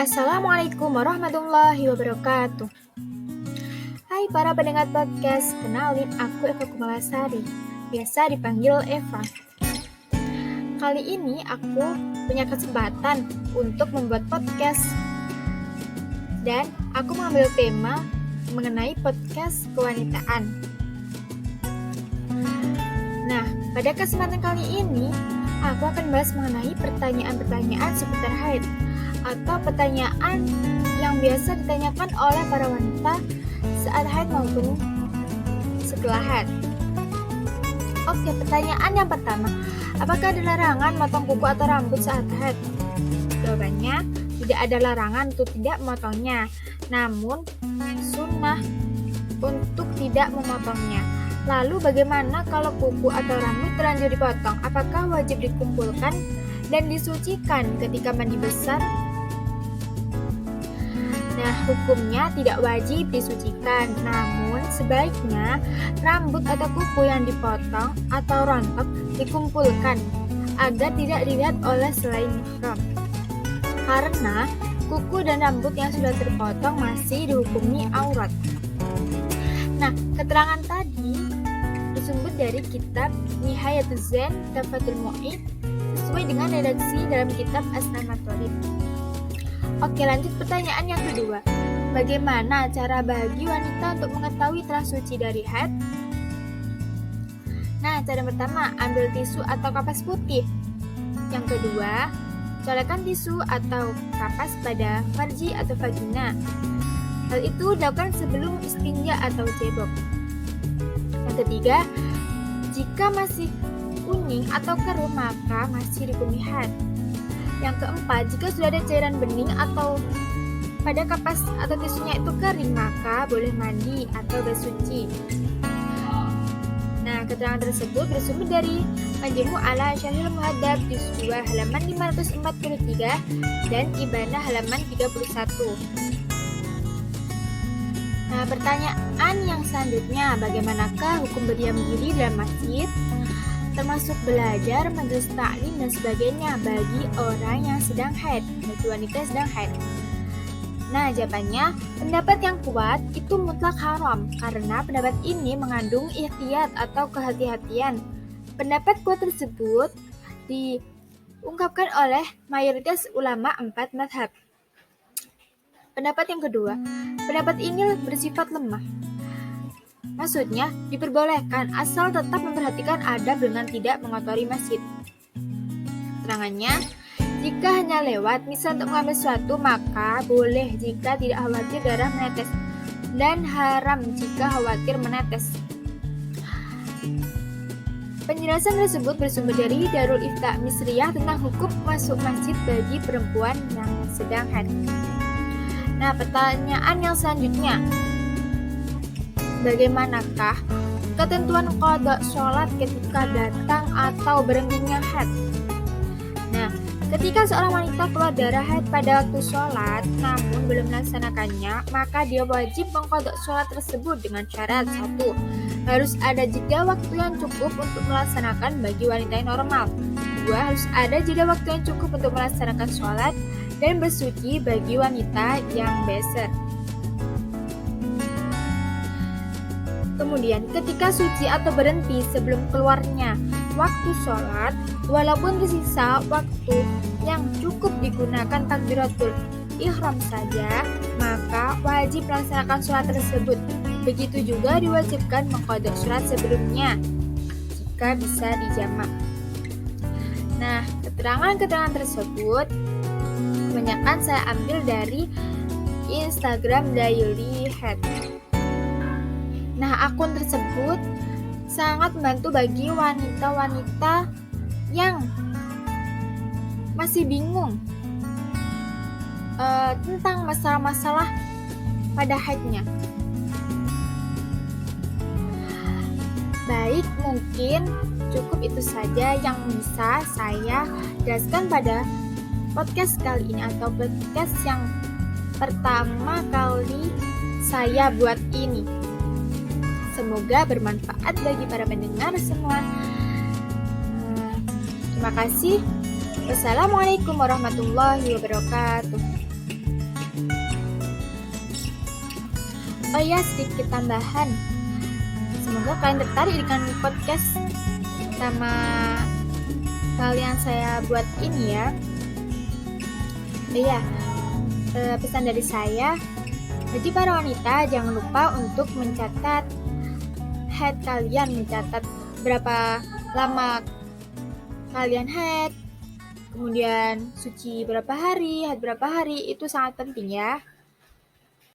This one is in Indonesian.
Assalamualaikum warahmatullahi wabarakatuh. Hai para pendengar podcast, kenalin aku Eva Kumalasari, biasa dipanggil Eva. Kali ini aku punya kesempatan untuk membuat podcast dan aku mengambil tema mengenai podcast kewanitaan. Nah, pada kesempatan kali ini aku akan bahas mengenai pertanyaan-pertanyaan seputar haid atau pertanyaan yang biasa ditanyakan oleh para wanita saat haid maupun setelah haid. Oke, pertanyaan yang pertama, apakah ada larangan memotong kuku atau rambut saat haid? Jawabannya, tidak ada larangan untuk tidak memotongnya, namun sunnah untuk tidak memotongnya. Lalu bagaimana kalau kuku atau rambut terlanjur dipotong? Apakah wajib dikumpulkan dan disucikan ketika mandi besar? Nah, hukumnya tidak wajib disucikan, namun sebaiknya rambut atau kuku yang dipotong atau rontok dikumpulkan agar tidak dilihat oleh selain mahram. Karena kuku dan rambut yang sudah terpotong masih dihukumi aurat. Nah, keterangan tadi bersumber dari kitab Nihayatuz Zen Tafatul Mu'id sesuai dengan redaksi dalam kitab Asnan Matolib. Oke, lanjut pertanyaan yang kedua. Bagaimana cara bagi wanita untuk mengetahui telah suci dari haid? Nah, cara pertama, ambil tisu atau kapas putih. Yang kedua, colekkan tisu atau kapas pada farji atau vagina. Hal itu dilakukan sebelum istinja atau cebok. Yang ketiga, jika masih kuning atau keruh maka masih dihukumi haid. Yang keempat, jika sudah ada cairan bening atau pada kapas atau tisunya itu kering maka boleh mandi atau bersuci. Nah, keterangan tersebut bersumber dari Majmu' ala Syarhil Muhadzab juz 2 halaman 543 dan Ibanah halaman 31. Nah, pertanyaan yang selanjutnya, bagaimanakah hukum berdiam diri dalam masjid, termasuk belajar, majelis taklim dan sebagainya bagi orang yang sedang haid, bagi wanita yang sedang haid? Nah, jawabannya, pendapat yang kuat itu mutlak haram karena pendapat ini mengandung ihtiyat atau kehati-hatian. Pendapat kuat tersebut diungkapkan oleh mayoritas ulama 4 mazhab. Pendapat yang kedua, pendapat ini bersifat lemah. Maksudnya, diperbolehkan asal tetap memperhatikan adab dengan tidak mengotori masjid. Keterangannya, jika hanya lewat, misal untuk mengambil sesuatu, maka boleh jika tidak khawatir darah menetes, dan haram jika khawatir menetes. Penjelasan tersebut bersumber dari Darul Ifta Misriyah tentang hukum masuk masjid bagi perempuan yang sedang haid. Nah, pertanyaan yang selanjutnya, bagaimanakah ketentuan qada sholat ketika datang atau berhentinya haid? Nah, ketika seorang wanita keluar darah haid pada waktu sholat namun belum melaksanakannya, maka dia wajib mengqada sholat tersebut dengan syarat: 1. Harus ada jeda waktu yang cukup untuk melaksanakan bagi wanita yang normal. 2. Harus ada jeda waktu yang cukup untuk melaksanakan sholat dan bersuci bagi wanita yang beser. Kemudian, ketika suci atau berhenti sebelum keluarnya waktu sholat, walaupun tersisa waktu yang cukup digunakan takbiratul ihram saja, maka wajib melaksanakan sholat tersebut. Begitu juga diwajibkan mengqada sholat sebelumnya, jika bisa dijamak. Nah, keterangan-keterangan tersebut kebanyakan saya ambil dari Instagram Daily Haid. Nah, akun tersebut sangat membantu bagi wanita-wanita yang masih bingung tentang masalah-masalah pada haidnya. Baik, mungkin cukup itu saja yang bisa saya jelaskan pada podcast kali ini atau podcast yang pertama kali saya buat ini. Semoga bermanfaat bagi para pendengar semua. Terima kasih. Wassalamualaikum warahmatullahi wabarakatuh. Oh ya, sedikit tambahan. Semoga kalian tertarik dengan podcast sama kalian saya buat ini ya. Iya, pesan dari saya. Jadi para wanita jangan lupa untuk mencatat haid kalian, mencatat berapa lama kalian haid, kemudian suci berapa hari, haid berapa hari, itu sangat penting ya.